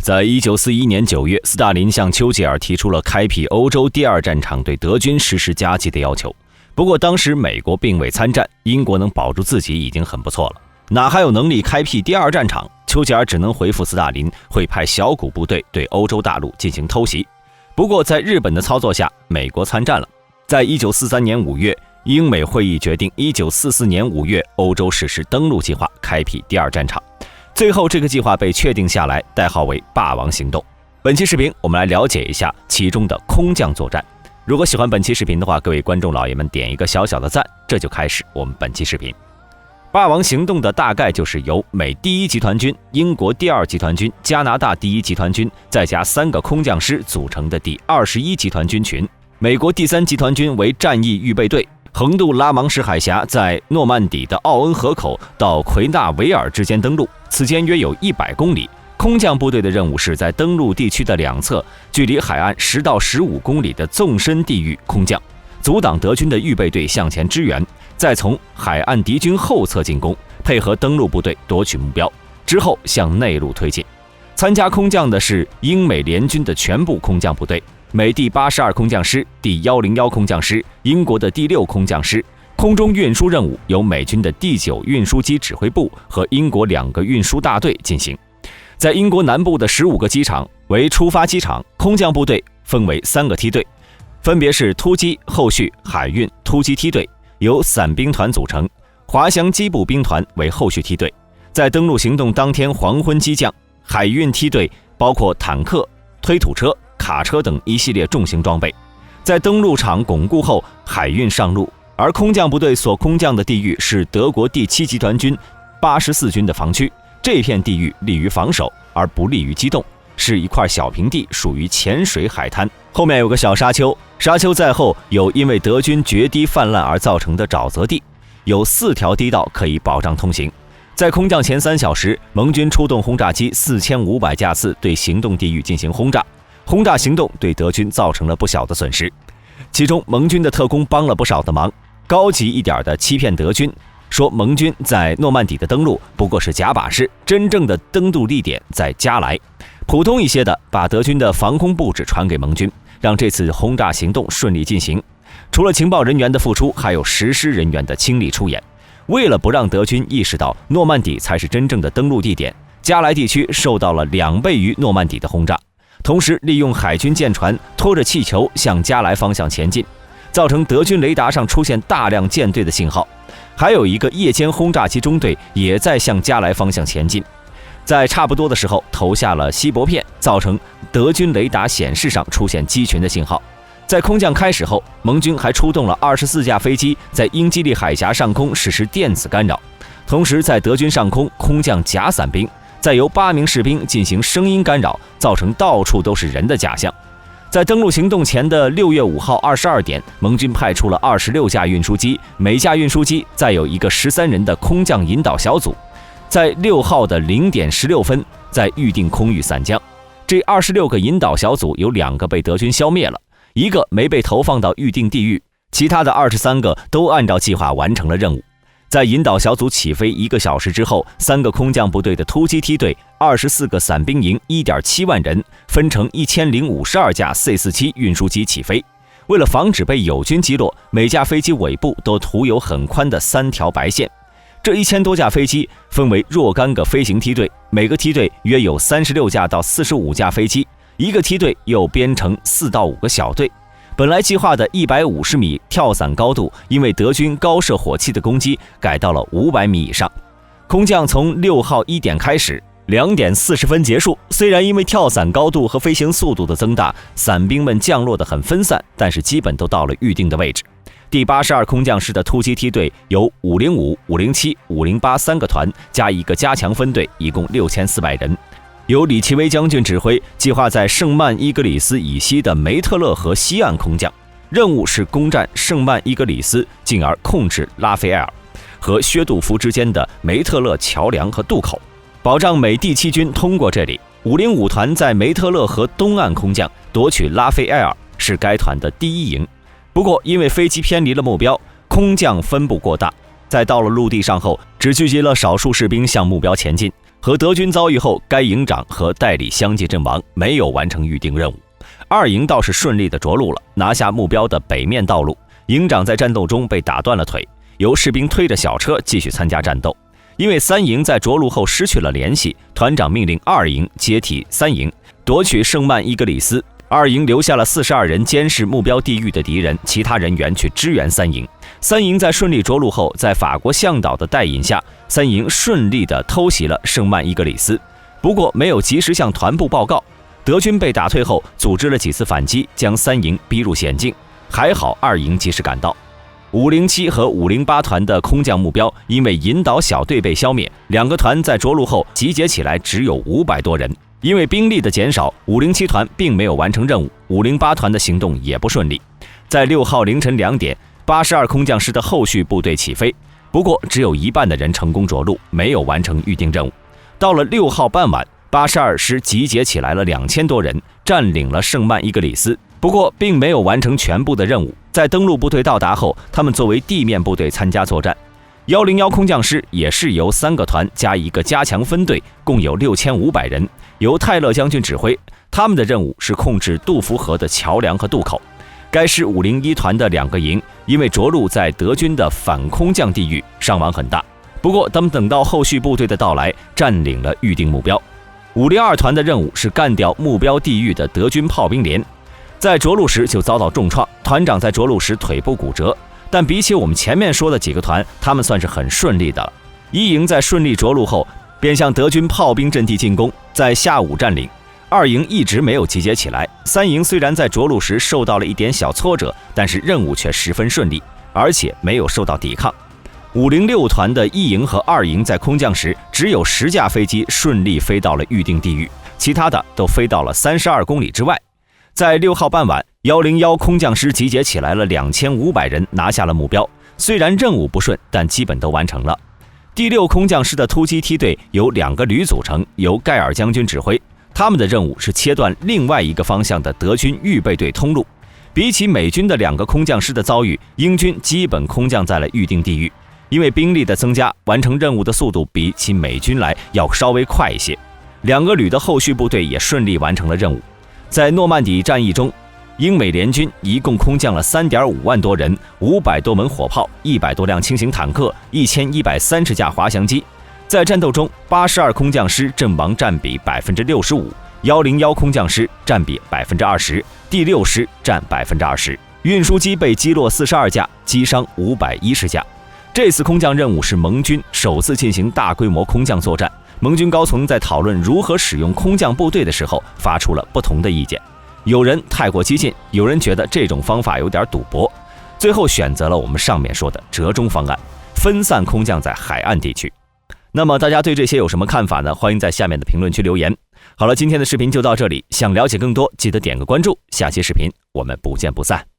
在1941年9月，斯大林向丘吉尔提出了开辟欧洲第二战场对德军实施夹击的要求。不过当时美国并未参战，英国能保住自己已经很不错了，哪还有能力开辟第二战场？丘吉尔只能回复斯大林会派小股部队对欧洲大陆进行偷袭。不过在日本的操作下，美国参战了。在1943年5月，英美会议决定1944年5月欧洲实施登陆计划，开辟第二战场。最后这个计划被确定下来，代号为霸王行动。本期视频我们来了解一下其中的空降作战。如果喜欢本期视频的话，各位观众老爷们点一个小小的赞，这就开始我们本期视频。霸王行动的大概就是由美第一集团军、英国第二集团军、加拿大第一集团军再加3个空降师组成的第21集团军群。美国第三集团军为战役预备队，横渡拉芒什海峡，在诺曼底的奥恩河口到奎纳维尔之间登陆，此间约有100公里。空降部队的任务是在登陆地区的两侧，距离海岸10到15公里的纵深地域空降，阻挡德军的预备队向前支援，再从海岸敌军后侧进攻，配合登陆部队夺取目标，之后向内陆推进。参加空降的是英美联军的全部空降部队，美第82空降师、第101空降师、英国的第6空降师。空中运输任务由美军的第9运输机指挥部和英国2个运输大队进行。在英国南部的15个机场为出发机场，空降部队分为3个梯队，分别是突击、后续、海运突击梯队，由伞兵团组成，滑翔机步兵团为后续梯队。在登陆行动当天黄昏机降，海运梯队包括坦克、推土车、卡车等一系列重型装备。在登陆场巩固后，海运上路，而空降部队所空降的地域是德国第7集团军84军的防区，这片地域利于防守而不利于机动，是一块小平地，属于浅水海滩，后面有个小沙丘，沙丘在后有因为德军决堤泛滥而造成的沼泽地，有4条堤道可以保障通行。在空降前3小时，盟军出动轰炸机4500架次对行动地域进行轰炸，轰炸行动对德军造成了不小的损失，其中盟军的特工帮了不少的忙。高级一点的欺骗德军，说盟军在诺曼底的登陆不过是假把式，真正的登陆地点在加莱。普通一些的把德军的防空布置传给盟军，让这次轰炸行动顺利进行。除了情报人员的付出，还有实施人员的倾力出演。为了不让德军意识到诺曼底才是真正的登陆地点，加莱地区受到了2倍于诺曼底的轰炸，同时利用海军舰船拖着气球向加莱方向前进，造成德军雷达上出现大量舰队的信号。还有一个夜间轰炸机中队也在向加莱方向前进，在差不多的时候投下了锡箔片，造成德军雷达显示上出现机群的信号。在空降开始后，盟军还出动了24架飞机在英吉利海峡上空实施电子干扰，同时在德军上空空降假伞兵，再由8名士兵进行声音干扰，造成到处都是人的假象。在登陆行动前的6月5号22点，盟军派出了26架运输机，每架运输机再有一个13人的空降引导小组，在6号的0点16分在预定空域散降。这26个引导小组有2个被德军消灭了，一个没被投放到预定地域，其他的23个都按照计划完成了任务。在引导小组起飞1个小时之后，3个空降部队的突击梯队、24个伞兵营 1.7 万人分成1052架 C-47 运输机起飞。为了防止被友军击落，每架飞机尾部都涂有很宽的3条白线。这1000多架飞机分为若干个飞行梯队，每个梯队约有36架到45架飞机，一个梯队又编成4到5个小队。本来计划的150米跳伞高度，因为德军高射火器的攻击，改到了500米以上。空降从6号1点开始，2点40分结束。虽然因为跳伞高度和飞行速度的增大，伞兵们降落得很分散，但是基本都到了预定的位置。第82空降师的突击梯队由505、507、508 3个团加一个加强分队，一共6400人。由李奇微将军指挥，计划在圣曼伊格里斯以西的梅特勒河西岸空降，任务是攻占圣曼伊格里斯，进而控制拉斐埃尔和薛杜夫之间的梅特勒桥梁和渡口，保障美第7军通过这里。505团在梅特勒河东岸空降，夺取拉斐埃尔，是该团的第1营。不过因为飞机偏离了目标，空降分布过大，在到了陆地上后，只聚集了少数士兵向目标前进。和德军遭遇后，该营长和代理相继阵亡，没有完成预定任务。二营倒是顺利地着陆了，拿下目标的北面道路。营长在战斗中被打断了腿，由士兵推着小车继续参加战斗。因为三营在着陆后失去了联系，团长命令二营接替三营，夺取圣曼伊格里斯。二营留下了42人监视目标地域的敌人，其他人员去支援三营。三营在顺利着陆后，在法国向导的带引下，三营顺利地偷袭了圣曼伊格里斯，不过没有及时向团部报告。德军被打退后，组织了几次反击，将三营逼入险境。还好二营及时赶到。507和508团的空降目标因为引导小队被消灭，两个团在着陆后集结起来只有500多人。因为兵力的减少，507团并没有完成任务，508团的行动也不顺利。在6号凌晨2点，82空降师的后续部队起飞，不过只有一半的人成功着陆，没有完成预定任务。到了6号傍晚，82师集结起来了2000多人，占领了圣曼伊格里斯，不过并没有完成全部的任务。在登陆部队到达后，他们作为地面部队参加作战。101空降师也是由3个团加一个加强分队，共有6500人，由泰勒将军指挥。他们的任务是控制杜弗河的桥梁和渡口。该师501团的2个营因为着陆在德军的反空降地域，伤亡很大。不过他们等到后续部队的到来，占领了预定目标。502团的任务是干掉目标地域的德军炮兵连，在着陆时就遭到重创，团长在着陆时腿部骨折。但比起我们前面说的几个团，他们算是很顺利的了。一营在顺利着陆后，便向德军炮兵阵地进攻，在下午占领。二营一直没有集结起来。三营虽然在着陆时受到了一点小挫折，但是任务却十分顺利，而且没有受到抵抗。506团的一营和二营在空降时，只有10架飞机顺利飞到了预定地域，其他的都飞到了32公里之外。在6号傍晚，101空降师集结起来了2500人，拿下了目标。虽然任务不顺，但基本都完成了。第6空降师的突击梯队由2个旅组成，由盖尔将军指挥。他们的任务是切断另外一个方向的德军预备队通路。比起美军的2个空降师的遭遇，英军基本空降在了预定地域。因为兵力的增加，完成任务的速度比起美军来要稍微快一些。2个旅的后续部队也顺利完成了任务。在诺曼底战役中，英美联军一共空降了3.5万多人，500多门火炮，100多辆轻型坦克，1130架滑翔机。在战斗中，82空降师阵亡占比65%，101空降师占比20%，第6师占20%。运输机被击落42架，击伤510架。这次空降任务是盟军首次进行大规模空降作战。盟军高层在讨论如何使用空降部队的时候，发出了不同的意见。有人太过激进，有人觉得这种方法有点赌博，最后选择了我们上面说的折中方案，分散空降在海岸地区。那么大家对这些有什么看法呢？欢迎在下面的评论区留言。好了，今天的视频就到这里，想了解更多记得点个关注，下期视频我们不见不散。